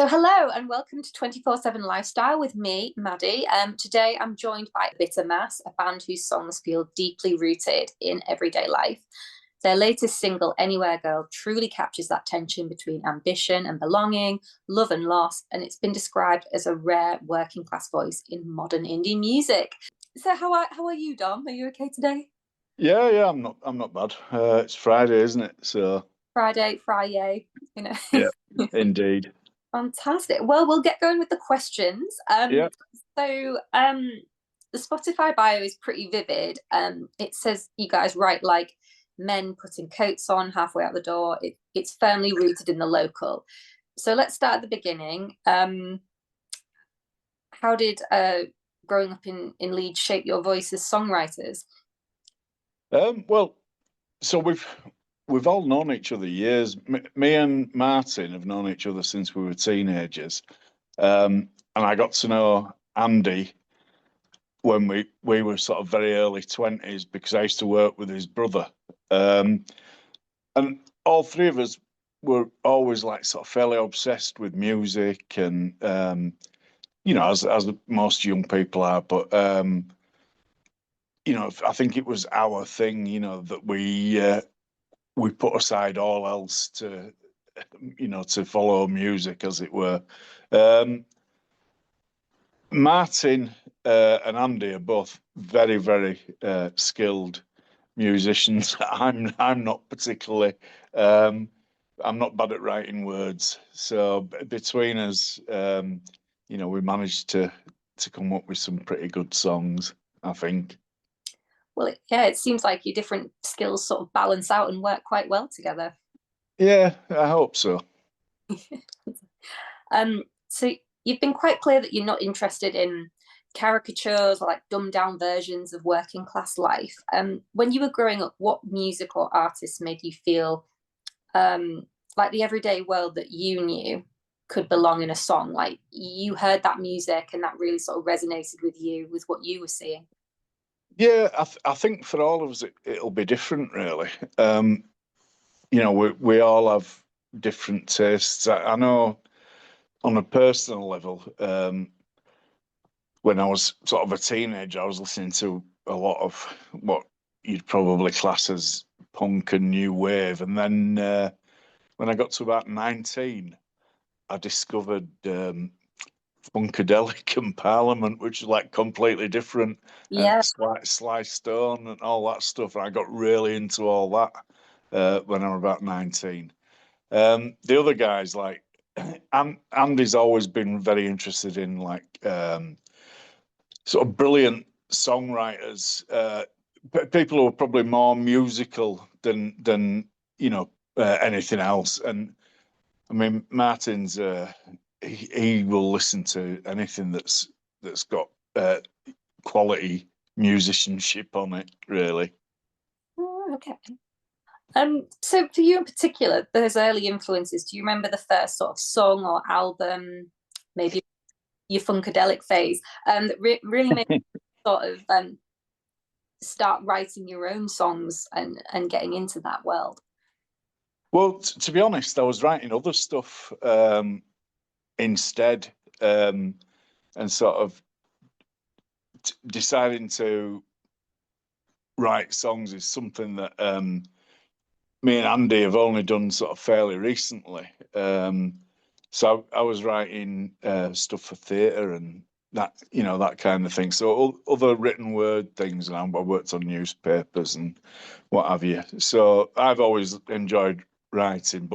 So hello and welcome to 24/7 Lifestyle with me, Maddie. Today I'm joined by Bitter Mass, a band whose songs feel deeply rooted in everyday life. Their latest single, Anywhere Girl, truly captures that tension between ambition and belonging, love and loss, and it's been described as a rare working class voice in modern indie music. So how are you, Dom? Are you okay today? Yeah, I'm not bad. It's Friday, isn't it? So Friday, you know. yeah, indeed. Fantastic. Well, we'll get going with the questions. Yeah. So the Spotify bio is pretty vivid. It says you guys write like men putting coats on halfway out the door. It's firmly rooted in the local. So let's start at the beginning. How did growing up in Leeds shape your voice as songwriters? Well, so we've all known each other years. Me and Martin have known each other since we were teenagers. And I got to know Andy when we were sort of very early 20s because I used to work with his brother. And all three of us were always like sort of fairly obsessed with music and as most young people are, but I think it was our thing, that we put aside all else to follow music, as it were. Um, Martin and Andy are both very, very skilled musicians. I'm not particularly. I'm not bad at writing words, so between us, we managed to come up with some pretty good songs, I think. Well, yeah, it seems like your different skills sort of balance out and work quite well together. Yeah, I hope so. So you've been quite clear that you're not interested in caricatures or like dumbed down versions of working class life. When you were growing up, what music or artists made you feel like the everyday world that you knew could belong in a song? Like you heard that music and that really sort of resonated with you, with what you were seeing. Yeah, I think for all of us it'll be different, really. We all have different tastes. I know on a personal level, when I was sort of a teenager, I was listening to a lot of what you'd probably class as punk and new wave. And then when I got to about 19, I discovered Funkadelic and Parliament, which is like completely different, and Yeah. Sly Stone and all that stuff. And I got really into all that when I was about 19. The other guys, like Andy's always been very interested in like sort of brilliant songwriters, people who are probably more musical than anything else. And I mean, Martin's he will listen to anything that's got quality musicianship on it, really. Oh, okay. So for you in particular, those early influences, do you remember the first sort of song or album, maybe your funkadelic phase, that really made you sort of start writing your own songs and getting into that world? Well, to be honest, I was writing other stuff instead, and sort of deciding to write songs is something that me and Andy have only done sort of fairly recently. So I was writing stuff for theatre and that kind of thing. So other written word things, and I worked on newspapers and what have you. So I've always enjoyed writing,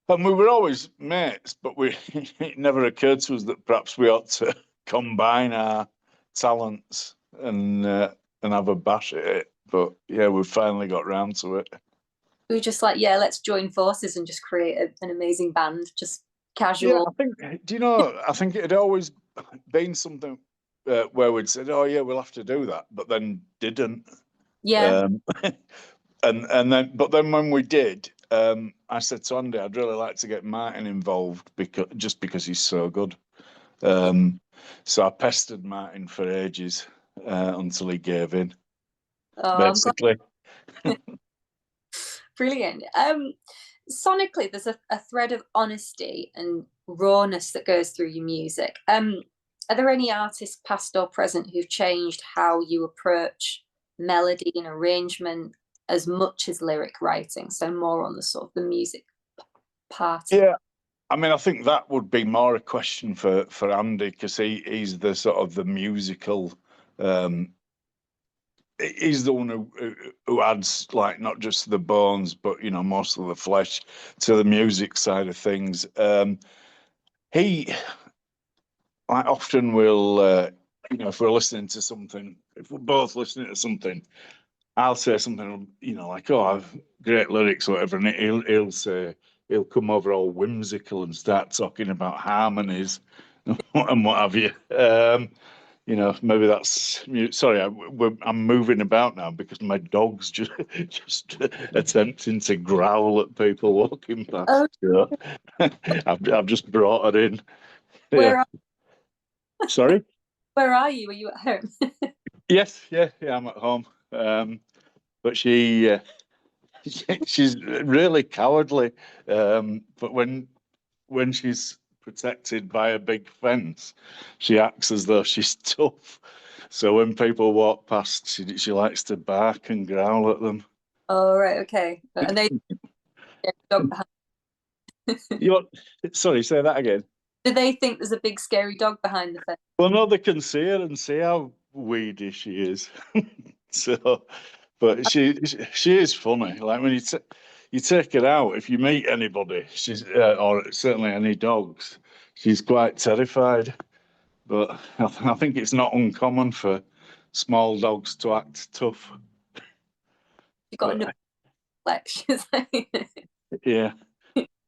and we were always mates, but it never occurred to us that perhaps we ought to combine our talents and have a bash at it. But yeah, we've finally got round to it. We were just like, yeah, let's join forces and just create an amazing band, just Yeah, casual. I think, I think it had always been something where we'd said, "Oh yeah, we'll have to do that," but then didn't. Yeah, Um, but then when we did, I said to Andy, "I'd really like to get Martin involved because he's so good." Um, so I pestered Martin for ages until he gave in, oh, I'm glad. basically. Brilliant. sonically, there's a thread of honesty and rawness that goes through your music. Are there any artists, past or present, who've changed how you approach melody and arrangement as much as lyric writing? So more on the sort of the music part. Yeah, I mean, I think that would be more a question for Andy, because he's the sort of the musical. He's the one who adds, like, not just the bones, but most of the flesh to the music side of things. He, like, often will, if we're listening to something, if we're both listening to something, I'll say something, like, "Oh, I've great lyrics," or whatever, and he'll say, he'll come over all whimsical and start talking about harmonies and what have you. Maybe that's sorry. I'm moving about now because my dog's just attempting to growl at people walking Oh, past. I've just brought her in. Yeah. where are, Sorry. where are you? Are you at home? Yes. Yeah. I'm at home. But she's really cowardly. But when she's protected by a big fence, she acts as though she's tough. So when people walk past, she likes to bark and growl at them. Oh, right, okay. And they dog behind. You Sorry, say that again. Do they think there's a big scary dog behind the fence? Well, no, they can see her and see how weedy she is. So, but she is funny. Like, when you take her out, if you meet anybody, or certainly any dogs, she's quite terrified. But I think it's not uncommon for small dogs to act tough. You got enough But flesh. yeah,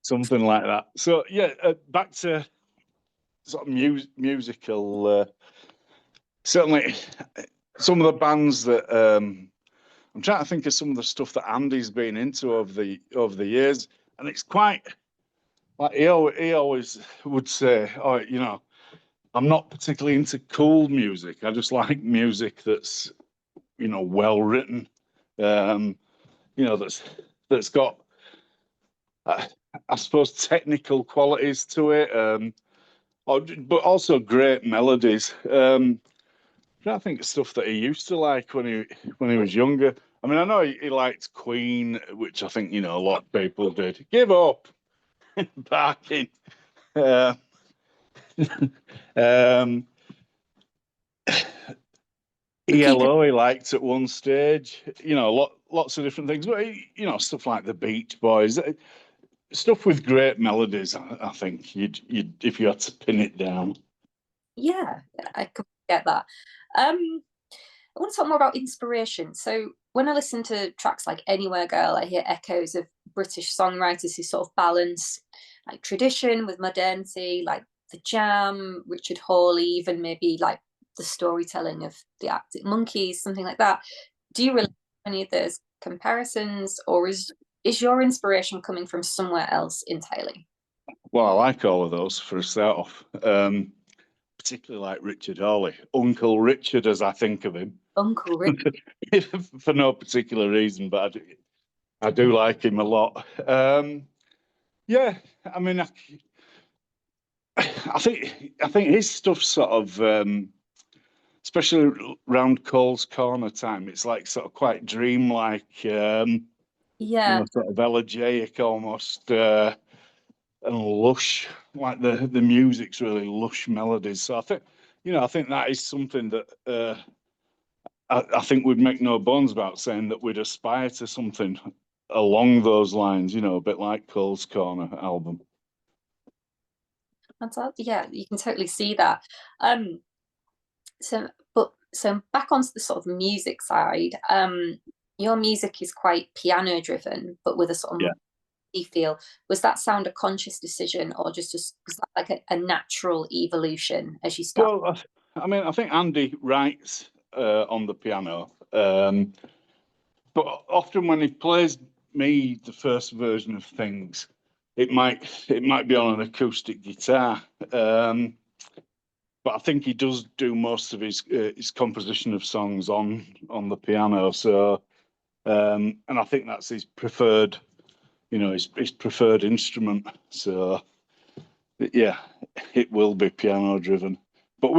something like that. So yeah, back to sort of musical. Certainly, some of the bands that I'm trying to think of some of the stuff that Andy's been into over the years, and it's quite like he always would say, "Oh, I'm not particularly into cool music. I just like music that's well written, um, that's got, uh, I suppose, technical qualities to it, but also great melodies." I think stuff that he used to like when he was younger. I mean, I know he liked Queen, which I think a lot of people did. Give up, barking. Uh, um, But keep it. ELO he liked at one stage. Lots of different things, but stuff like the Beach Boys, stuff with great melodies. I think you'd if you had to pin it down. Yeah, I could get that. I want to talk more about inspiration. So when I listen to tracks like Anywhere Girl, I hear echoes of British songwriters who sort of balance like tradition with modernity, like The Jam, Richard Hawley, even maybe like the storytelling of the Arctic Monkeys, something like that. Do you relate to any of those comparisons, or is your inspiration coming from somewhere else entirely? Well, I like all of those for a start off. Particularly like Richard Hawley, Uncle Richard, as I think of him, Uncle Rick. for no particular reason, but I do like him a lot. Yeah, I mean, I think his stuff sort of, especially around Cole's Corner time, it's like sort of quite dreamlike, Yeah, sort of elegiac almost, and lush. Like the music's really lush melodies. So I think that is something that I think we'd make no bones about saying that we'd aspire to something along those lines. A bit like Cole's Corner album. fantastic. Yeah, you can totally see that. So back onto the sort of music side, your music is quite piano driven, but with a sort of Yeah. feel. Was that sound a conscious decision, or just was that like a natural evolution as you start? Well, I mean, I think Andy writes on the piano, but often when he plays me the first version of things, it might be on an acoustic guitar. But I think he does do most of his composition of songs on the piano. So, and I think that's his preferred his preferred instrument. So yeah, it will be piano driven. But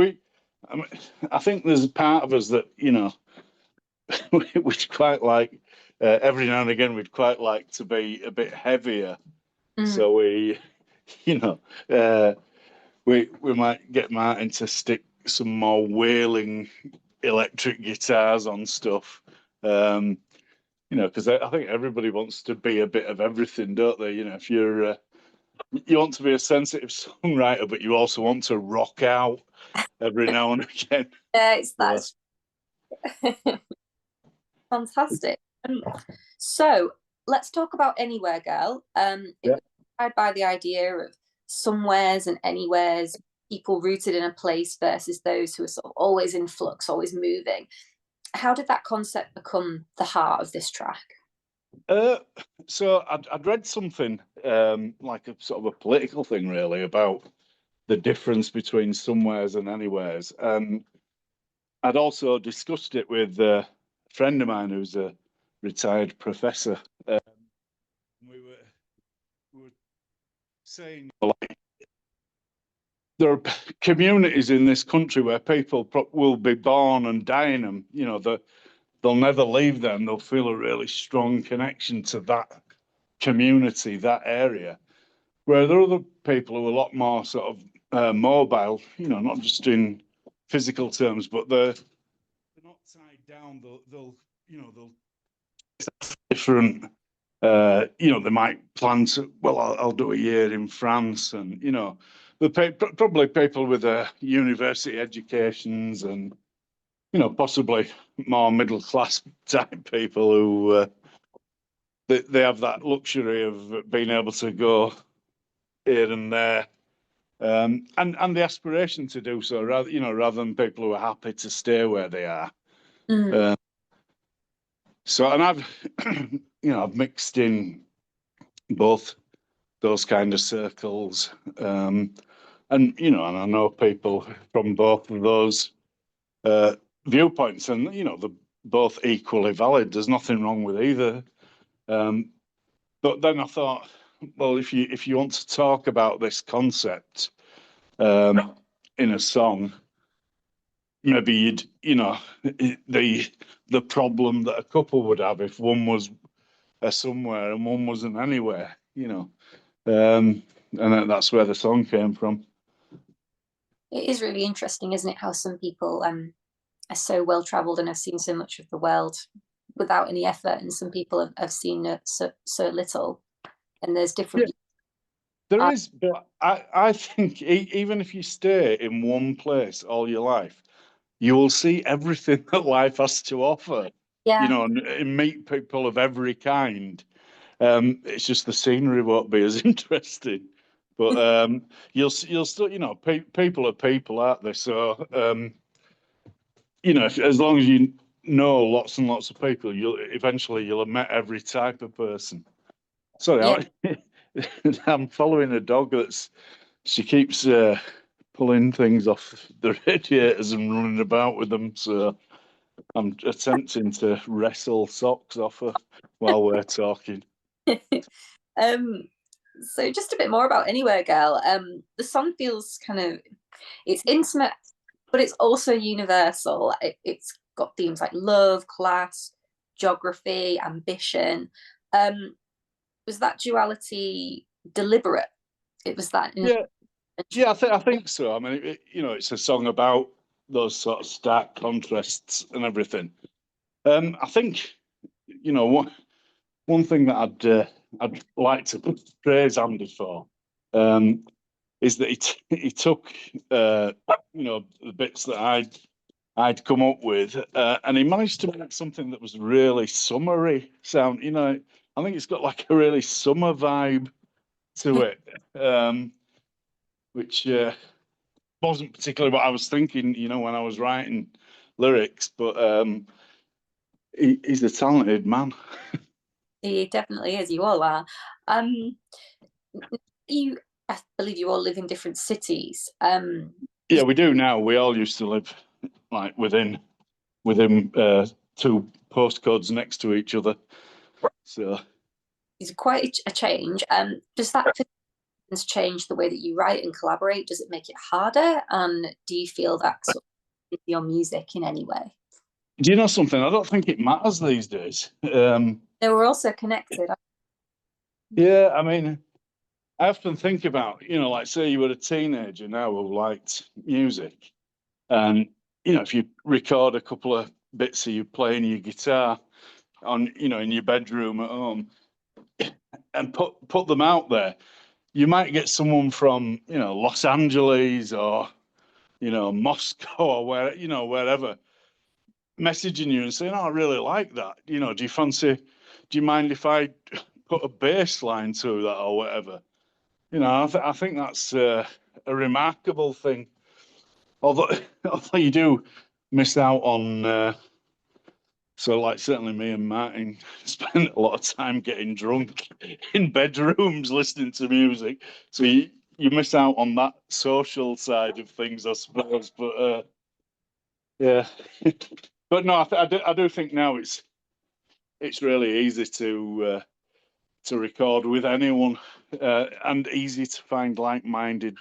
I think there's a part of us that we'd quite like every now and again we'd quite like to be a bit heavier. So we, you know, we might get Martin to stick some more wailing electric guitars on stuff. Because I think everybody wants to be a bit of everything, don't they? If you want to be a sensitive songwriter, but you also want to rock out every now and again. Yeah, that's fantastic. So let's talk about Anywhere Girl. It was inspired by the idea of somewheres and anywheres, people rooted in a place versus those who are sort of always in flux, always moving. How did that concept become the heart of this track? So I'd read something like a sort of a political thing, really, about the difference between somewheres and anywheres. I'd also discussed it with a friend of mine who's a retired professor. We were saying, like, there are communities in this country where people will be born and die in them. They'll never leave them. They'll feel a really strong connection to that community, that area. Where there are other people who are a lot more sort of mobile, not just in physical terms, but they're not tied down. They'll different. They might plan to. Well, I'll do a year in France, and probably people with university educations, and possibly more middle class type people who they have that luxury of being able to go here and there, and the aspiration to do so, rather than people who are happy to stay where they are. So, and I've mixed in both those kind of circles, and and I know people from both of those viewpoints, and they're both equally valid. There's nothing wrong with either. But then I thought, well, if you want to talk about this concept in a song, maybe the problem that a couple would have if one was a somewhere and one wasn't anywhere, and that's where the song came from. It is really interesting, isn't it, how some people are so well traveled and have seen so much of the world without any effort, and some people have seen so little. And there's different. Yeah, there is, but I think even if you stay in one place all your life, you will see everything that life has to offer. Yeah. And meet people of every kind. It's just the scenery won't be as interesting, but you'll still, people are people, aren't they? So as long as you know lots and lots of people, you'll have met every type of person. Sorry, Yeah. I'm following a dog she keeps pulling things off the radiators and running about with them. So I'm attempting to wrestle socks off her while we're talking. So just a bit more about Anywhere Girl. The song feels it's intimate, but it's also universal. It's got themes like love, class, geography, ambition. Was that duality deliberate? It was that. Yeah, I think so. I mean, it's a song about those sort of stark contrasts and everything. I think, one thing that I'd like to praise Andy for is that he took the bits that I'd come up with and he managed to make something that was really summery sound. I think it's got like a really summer vibe to it, which wasn't particularly what I was thinking, when I was writing lyrics. But he's a talented man. He definitely is. You all are. I believe you all live in different cities. Yeah, we do now. We all used to live like within two postcodes next to each other. So It's quite a change. Does that change the way that you write and collaborate? Does it make it harder? And do you feel that sort of your music in any way? Do you know something? I don't think it matters these days. They were also connected. Yeah, I mean, I often think about, like say you were a teenager now who liked music, and if you record a couple of bits of you playing your guitar on, in your bedroom at home, and put them out there, you might get someone from, Los Angeles or, Moscow or wherever, messaging you and saying, "Oh, I really like that. Do you mind if I put a bass line to that or whatever?" I think that's a remarkable thing. Although, although you do miss out on, so like certainly me and Martin spend a lot of time getting drunk in bedrooms listening to music. So you miss out on that social side of things, I suppose. But yeah, but no, I do think now it's really easy to record with anyone, and easy to find like-minded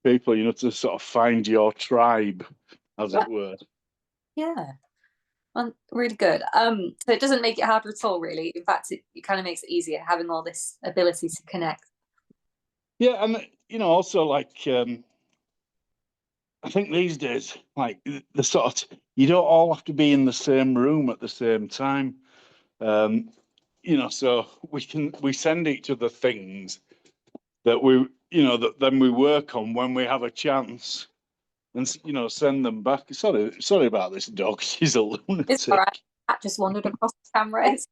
people, to sort of find your tribe, as Yeah, it were. yeah. Well, really good. So it doesn't make it harder at all, really. In fact, it kind of makes it easier having all this ability to connect. Yeah, and also like I think these days, like the sort of you don't all have to be in the same room at the same time. Um, so we send each other things that that then we work on when we have a chance, and send them back. Sorry about this dog. She's a It's all right. lunatic. That just wandered across the cameras.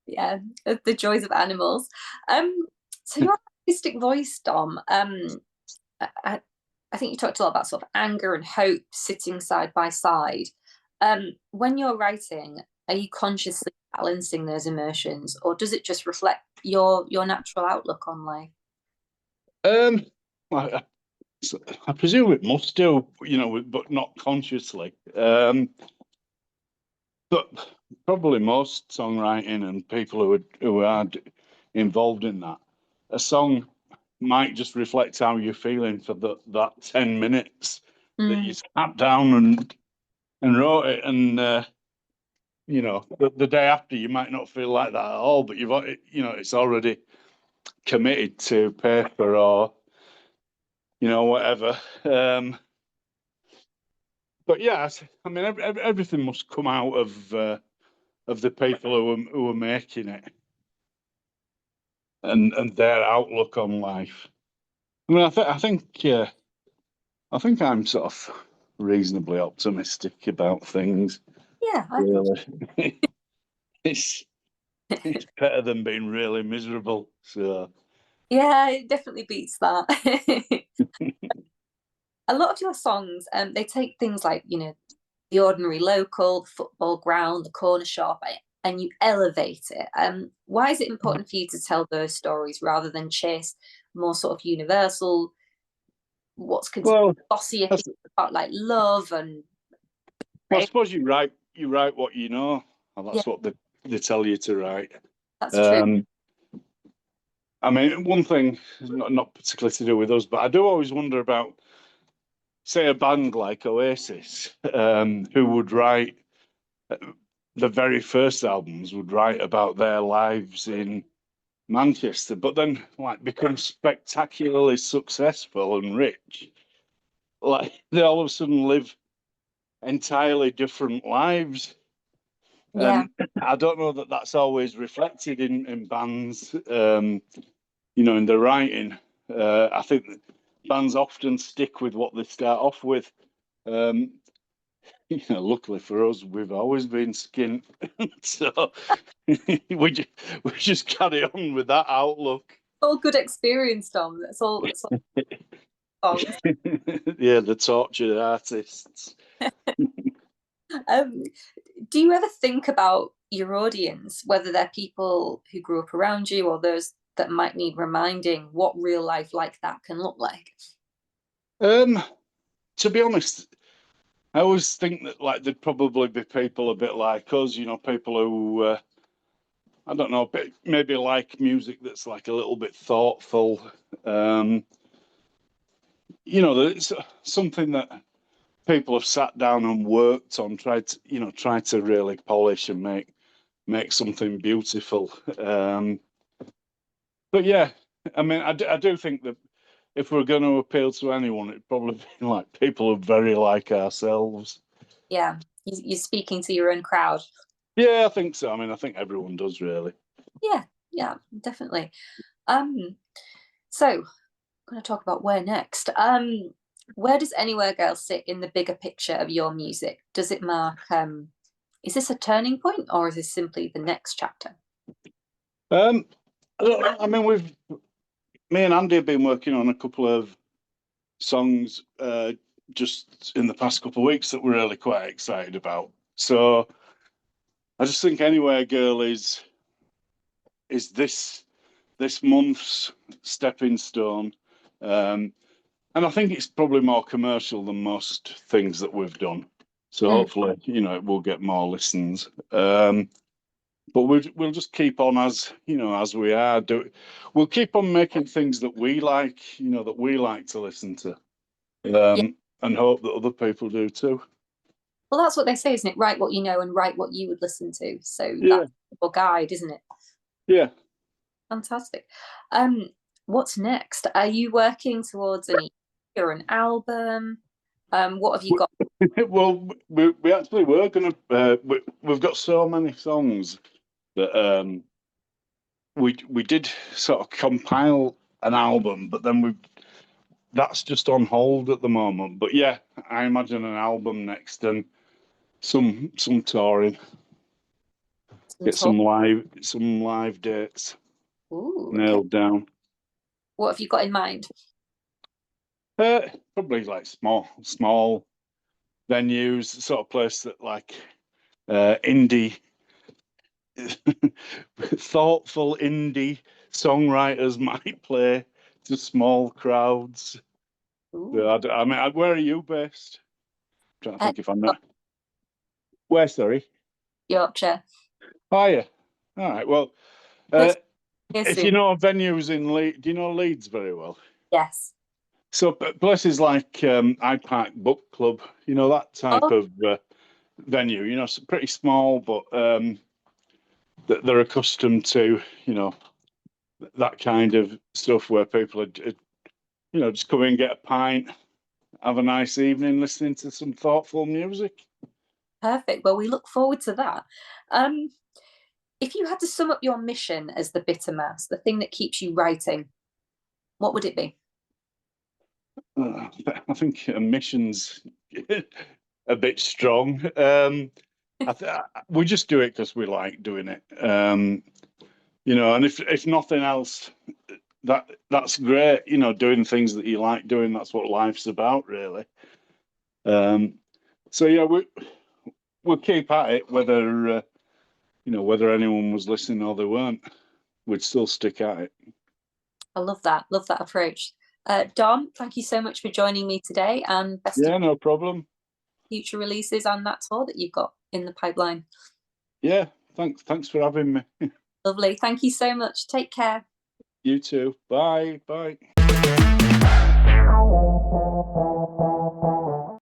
Yeah, the joys of animals. So your artistic voice, Dom. I, I think you talked a lot about sort of anger and hope sitting side by side. When you're writing, are you consciously balancing those emotions, or does it just reflect your natural outlook on life? um, I, I presume it must do, but not consciously. But probably most songwriting and people who are involved in that, a song might just reflect how you're feeling for that 10 minutes that you sat down and wrote it, and the day after you might not feel like that at all, but it's already committed to paper or whatever. But yeah, I mean, everything must come out of the people who are making it, and their outlook on life. I mean, I think I'm sort of reasonably optimistic about things. Yeah, I think. Really, it's it's better than being really miserable. So Yeah, it definitely beats that. A lot of your songs, they take things like, the ordinary local, the football ground, the corner shop, and you elevate it. Why is it important for you to tell those stories rather than chase more sort of universal, what's considered well, bossier that's, things about like love and well, I suppose you write what you know, and yeah, that's what they tell you to write. that's true. Um, I mean, one thing not particularly to do with us, but I do always wonder about, say, a band like Oasis, who would write the very first albums would write about their lives in Manchester, but then like become spectacularly successful and rich. Like they all of a sudden live entirely different lives. Yeah, And I don't know that that's always reflected in bands, in the writing. I think bands often stick with what they start off with. Um, luckily for us, we've always been skint, so we just carry on with that outlook. all good experience, Dom. That's all songs. Yeah, the tortured artists. Um, do you ever think about your audience, whether they're people who grew up around you or those that might need reminding what real life like that can look like? Um, to be honest, I always think that like there'd probably be people a bit like us, people who I don't know, maybe like music that's like a little bit thoughtful. You know, it's something that people have sat down and worked on, tried to really polish and make something beautiful. But yeah, I mean, I do think that if we're going to appeal to anyone, it'd probably be like people who are very like ourselves. Yeah, you're speaking to your own crowd. Yeah, I think so. I mean, I think everyone does really. Yeah, yeah, definitely. So I'm going to talk about where next. Where does Anywhere Girl sit in the bigger picture of your music? Does it mark, is this a turning point or is this simply the next chapter? I don't know. I mean, me and Andy have been working on a couple of songs just in the past couple of weeks that we're really quite excited about. So I just think Anywhere Girl is this month's stepping stone. And I think it's probably more commercial than most things that we've done. So hopefully, it will get more listens. But we'll just keep on as we are. We'll keep on making things that we like, that we like to listen to, Yeah. and hope that other people do too. Well, that's what they say, isn't it? Write what you know and write what you would listen to. So Yeah, that's your guide, isn't it? yeah. Fantastic. What's next? Are you working towards an EP or an album? What have you got? Well, we actually were gonna. We've got so many songs that we did sort of compile an album, but then that's just on hold at the moment. But yeah, I imagine an album next and some touring. Get some live dates Ooh, okay. nailed down. What have you got in mind? Probably like small venues, sort of place that like indie, thoughtful indie songwriters might play to small crowds. So Ooh. I mean, where are you based? I'm trying to Uh, think if I'm not. Where, sorry? Yorkshire. Oh, yeah. All right. Well, Let's uh, hear if you soon. know venues in Leeds, do you know Leeds very well? Yes. So places like Hyde Park Book Club, that type Oh, of venue, pretty small, but they're accustomed to, that kind of stuff where people are, just come in, get a pint, have a nice evening listening to some thoughtful music. perfect. Well, we look forward to that. Um, if you had to sum up your mission as the bitter mass, the thing that keeps you writing, what would it be? I think emissions a bit strong. We just do it because we like doing it. And if nothing else, that's great. Doing things that you like doing. That's what life's about, really. So yeah, we'll keep at it, whether anyone was listening or they weren't. We'd still stick at it. I love that. Love that approach. Dom, thank you so much for joining me today, and best of Yeah, no problem. future releases and that tour that you've got in the pipeline. Yeah, thanks for having me. Lovely. Thank you so much. Take care. You too. Bye.